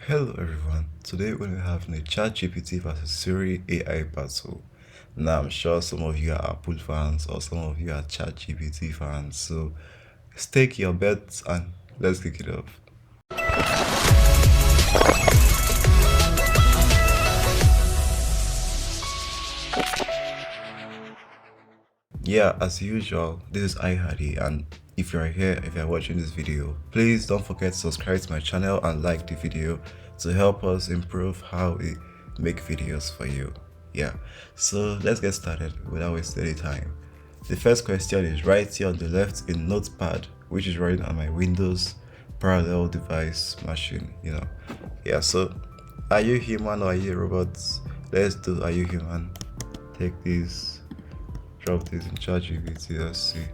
Hello everyone, today we're going to be having a Chat GPT versus Siri AI battle. Now I'm sure some of you are Apple fans or some of you are Chat GPT fans, so stake your bets and let's kick it off. Yeah, as usual, this is iHardy, and if you're watching this video, please don't forget to subscribe to my channel and like the video to help us improve how we make videos for you. Yeah, so let's get started without wasting any time. The first question is right here on the left in Notepad, which is running on my Windows parallel device machine, Yeah, so are you human or are you a robot? Let's do are you human? Take this, drop this in ChatGPT, let's see.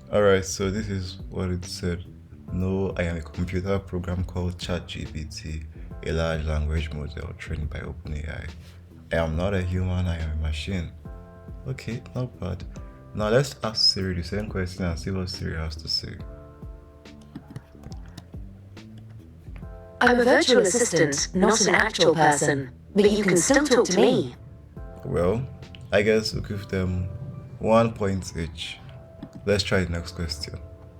Alright, so this is what it said. No, I am a computer program called ChatGPT, a large language model trained by OpenAI. I am not a human, I am a machine. Okay, not bad. Now let's ask Siri the same question and see what Siri has to say. I'm a virtual assistant, not an actual person, but you can still talk to me. Well, I guess we'll give them 1 point each. Let's try the next question.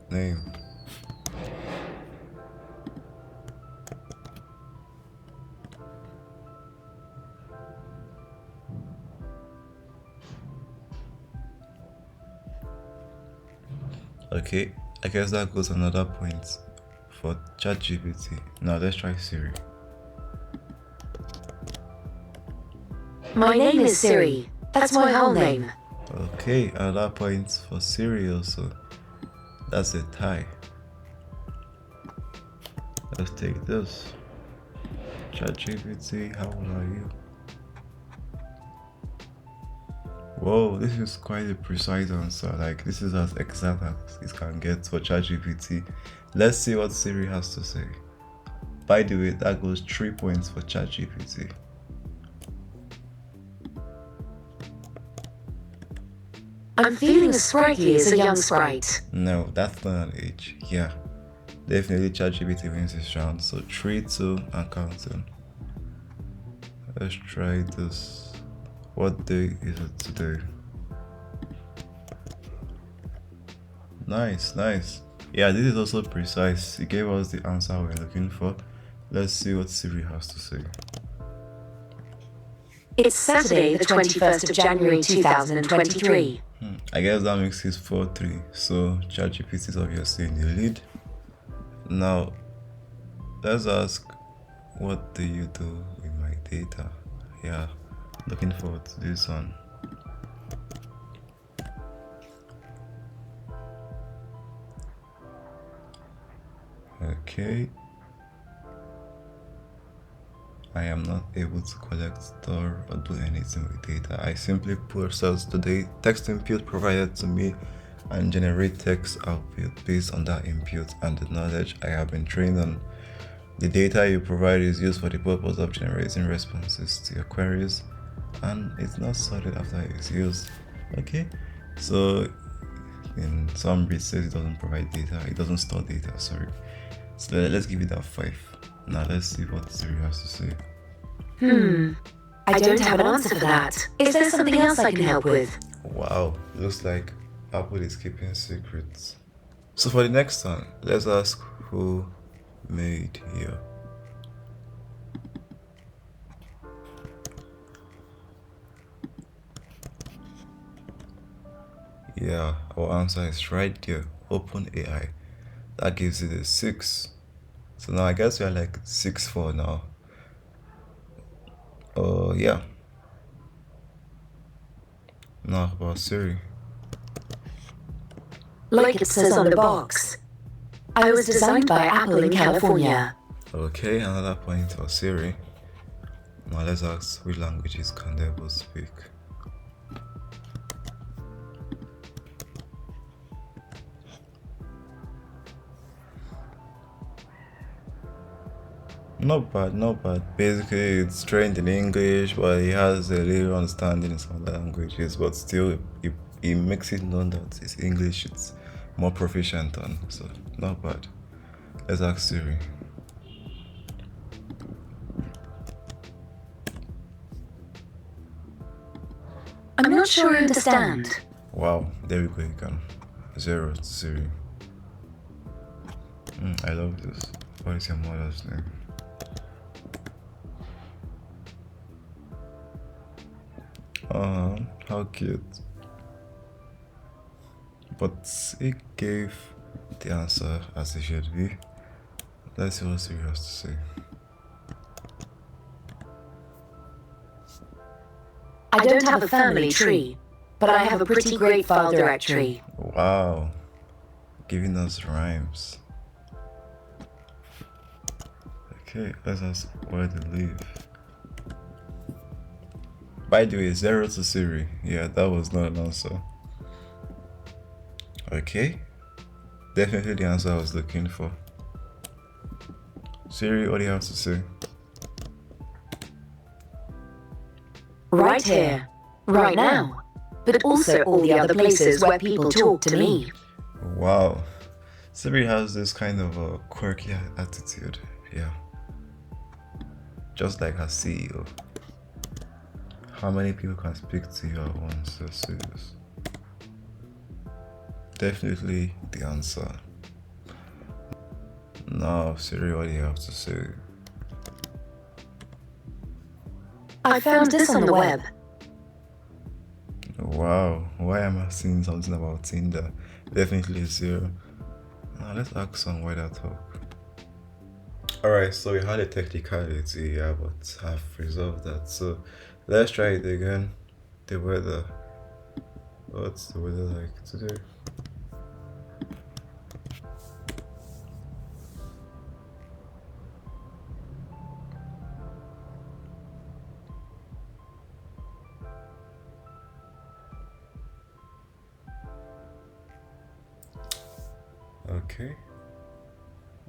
Name. Okay, I guess that goes another point for ChatGPT. Now let's try Siri. My name is Siri. That's my whole name. Okay, another point for Siri also. That's a tie. Let's take this. ChatGPT, how old are you? Whoa, this is quite a precise answer. Like, this is as exact as it can get for ChatGPT. Let's see what Siri has to say. By the way, that goes 3 points for ChatGPT. I'm feeling as sprightly as a young sprite. No, that's not an age. Yeah, definitely ChatGPT wins this round. So 3, 2, and counting. Let's try this. What day is it today? Nice. Yeah, this is also precise. It gave us the answer we're looking for. Let's see what Siri has to say. It's Saturday, the 21st of January 2023. I guess that makes it 4-3. So ChatGPT is obviously in the lead. Now, let's ask, what do you do with my data? Yeah, looking forward to this one. Okay. I am not able to collect, store, or do anything with data. I simply process the text input provided to me and generate text output based on that input and the knowledge I have been trained on. The data you provide is used for the purpose of generating responses to your queries, and it's not sorted after it's used. Okay, so in some it says it doesn't provide data, it doesn't store data, sorry. So let's give it that 5. Now let's see what Siri has to say. I don't have an answer for that. Is there something else I can help with? Wow, looks like Apple is keeping secrets. So for the next one, let's ask who made here. Yeah, our answer is right there, OpenAI. That gives it a 6. So now I guess we are like 6-4 now. Yeah. Now about Siri. Like it says on the box. I was designed by Apple in California. Okay, another point for Siri. Now let's ask which languages can they both speak. Not bad. Basically, it's trained in English, but he has a little understanding in some other languages, but still, it makes it known that it's English, it's more proficient on, so not bad. Let's ask Siri. I'm not sure I understand. Wow, there we go again. 0 to Siri. I love this. What is your mother's name? How cute. But it gave the answer as it should be. Let's see what Siri has to say. I don't have a family tree, but I have a pretty great file directory. Wow, giving us rhymes. Okay, let's ask where they live. By the way, 0 to Siri. Yeah, that was not an answer. Okay, definitely the answer I was looking for. Siri, what do you have to say? Right here, right now, but also all the other places where people talk to me. Wow, Siri has this kind of a quirky attitude. Yeah, just like her CEO. How many people can speak to you at once? Let's see this. Definitely the answer. Now, Siri, what do you have to say? I found this on the web. Wow, why am I seeing something about Tinder? Definitely 0. Now let's ask some wider talk. Alright, so we had a technicality, yeah, but I've resolved that. So let's try it again. The weather. What's the weather like today? Okay.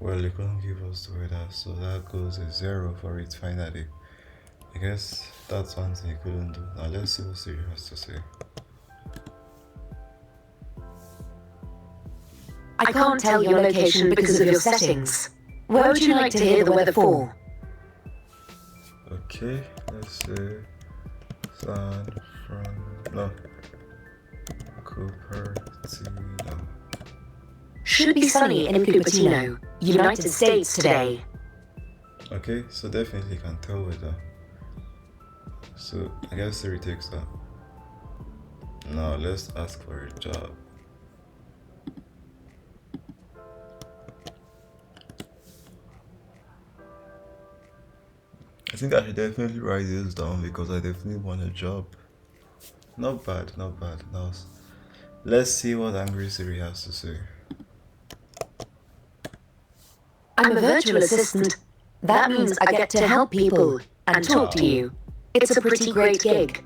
Well, you couldn't give us the weather, so that goes a 0 for it finally. I guess that's one thing you couldn't do. Now let's see what Siri has to say. I can't tell your location because of your settings. Where would you like to hear the weather for? Okay, let's say Cupertino. Should be sunny in Cupertino, United States today. Okay, so definitely can tell weather. So I guess Siri takes that. Now let's ask for a job. I think I should definitely write this down because I definitely want a job. Not bad, not bad. Now let's see what Angry Siri has to say. I'm a virtual assistant. That means I get to help people and talk to you. It's a pretty great gig.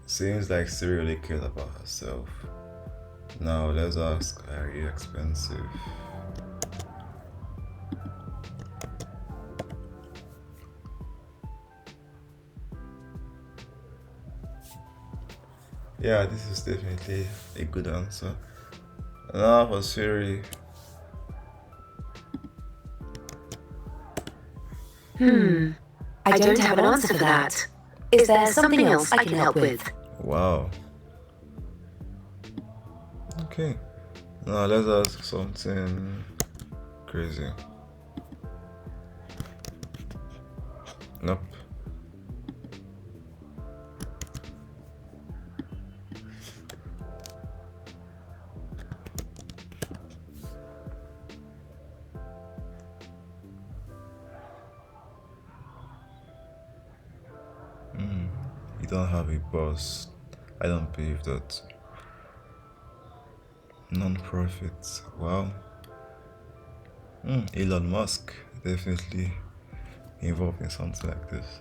Seems like Siri really cared about herself. Now let's ask, are you expensive? Yeah, this is definitely a good answer. Now for Siri. I don't have an answer for that. Is there something else I can help with? Wow. Okay. Now let's ask something crazy. Nope. You don't have a boss. I don't believe that. Non-profit. Wow. Elon Musk definitely involved in something like this.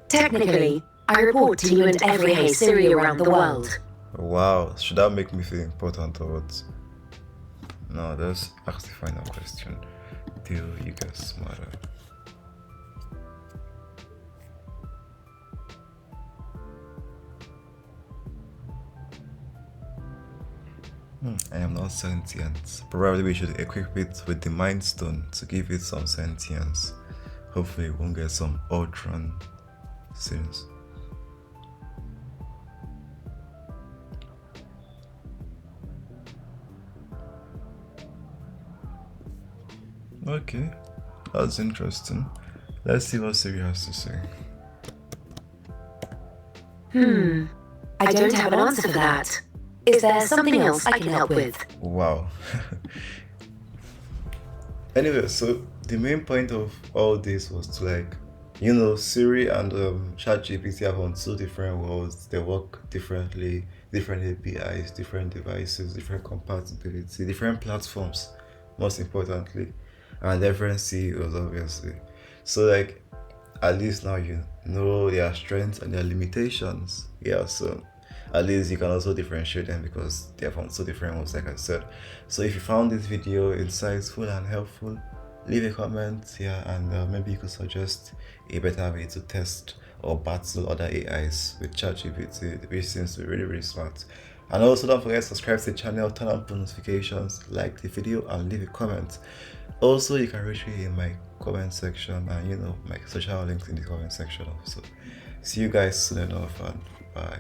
Technically, I report to you and every Hey Siri around the world. Wow, should that make me feel important or what? No, let's ask the final question. Do you get smarter? I am not sentient. Probably we should equip it with the Mind Stone to give it some sentience. Hopefully, it won't get some Ultron since. Okay, that's interesting. Let's see what Siri has to say. I don't have an answer for that. Is there something else I can help with? Wow. Anyway, so the main point of all this was to, like, Siri and Chat GPT are on two different worlds. They work differently, different APIs, different devices, different compatibility, different platforms, most importantly, and different CEOs, obviously. So, like, at least now you know their strengths and their limitations. Yeah, so at least you can also differentiate them because they're from two different ones, like I said. So if you found this video insightful and helpful, leave a comment here, and maybe you could suggest a better way to test or battle other AIs with ChatGPT, which seems to be really, really smart. And also, don't forget to subscribe to the channel, turn on post notifications, like the video, and leave a comment. Also, you can reach me in my comment section, and my social links in the comment section also. See you guys soon enough, and bye.